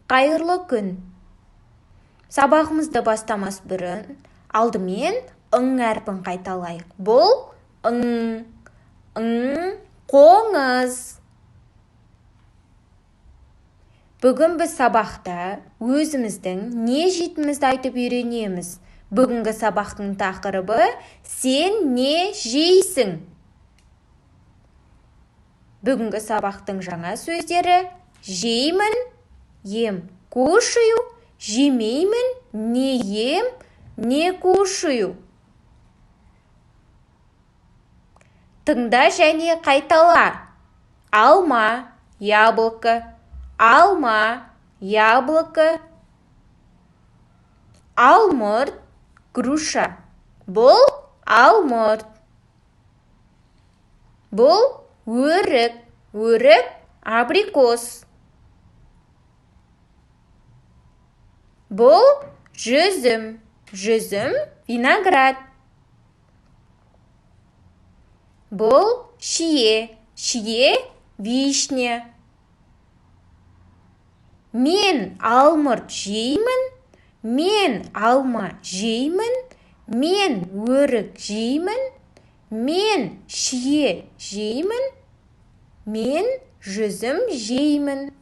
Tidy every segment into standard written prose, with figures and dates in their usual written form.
Қайырлы күн. Сабағымызды бастамас бұрын, алдымен ың әрпін қайталайық. Бұл ың, қоңыз. Бүгін біз сабақта өзіміздің не жейтінімізді айтып үйренеміз. Бүгінгі сабақтың тақырыбы «Сен не жейсің?» Бүгінгі сабақтың жаңа сөздері жеймін, ем, кушаю, жемеймін, не ем, не кушаю. Тыңда және қайтала. Алма, яблоко, алма, яблоко. Алмұрт, груша. Бұл алмұрт. Бұл өрік, абрикос. Бұл жүзім, виноград. Бұл шие, вишня. Мен алмұрт жеймін, мен алма жеймін, мен өрік жеймін, мен шие жеймін, мен жүзім жеймін.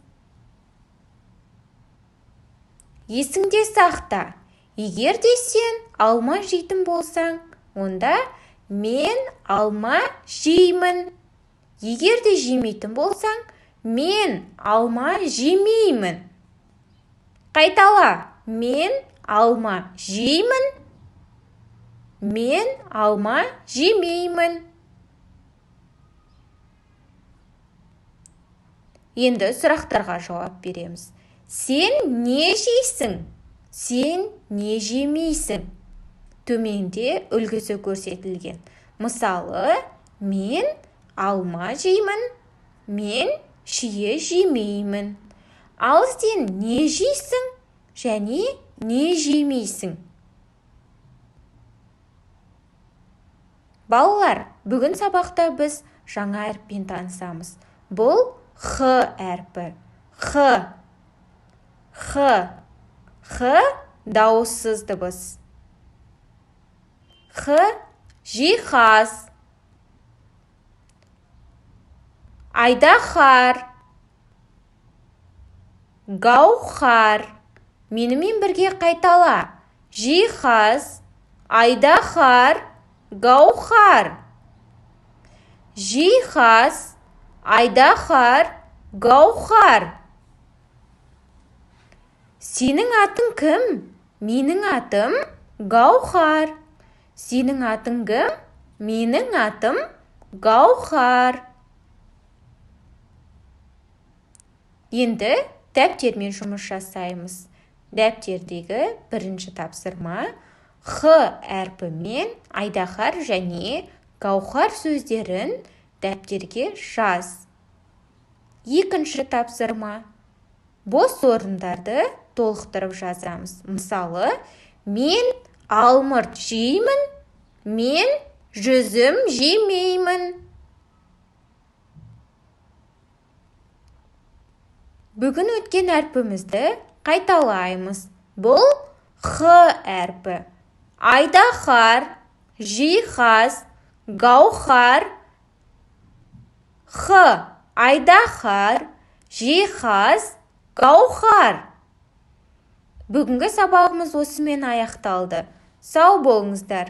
Есіңде сақта, егер де сен алма жейтін болсаң, онда мен алма жеймін. Егер де жемейтін болсаң, мен алма жемеймін. Қайтала, мен алма жеймін, мен алма жемеймін. Енді сұрақтарға жауап береміз. Сен не жейсің? Сен не жемейсің? Төменде үлгісі көрсетілген. Мысалы, мен алма жеймін, мен шие жемеймін. Ал сен не жейсің және не жемейсің? Балалар, бүгін сабақта біз жаңа әріппен танысамыз. Бұл Х әрпі. Х дауыссыз дыбыс. Х жиһаз. Айдахар. Гаухар. Менімен бірге қайтала. Жиһаз, айдахар, гаухар. Жиһаз, айдахар, гаухар. Сенің атың кім? Менің атым Гаухар. Сенің атың кім? Менің атым Гаухар. Енді дәптермен жұмыс жасаймыз. Дәптердегі бірінші тапсырма Х әрпімен айдахар және гаухар сөздерін дәптерге жаз. Екінші тапсырма. Бос орындарды толықтырып жазамыз. Мысалы, мен алмұрт жеймін, мен жүзім жемеймін. Бүгін өткен әрпімізді қайталаймыз. Бұл Х әрпі. Айдахар, жиһаз, гаухар. Х, айдахар, жиһаз, гаухар. Бүгінгі сабағымыз осымен аяқталды. Сау болыңыздар.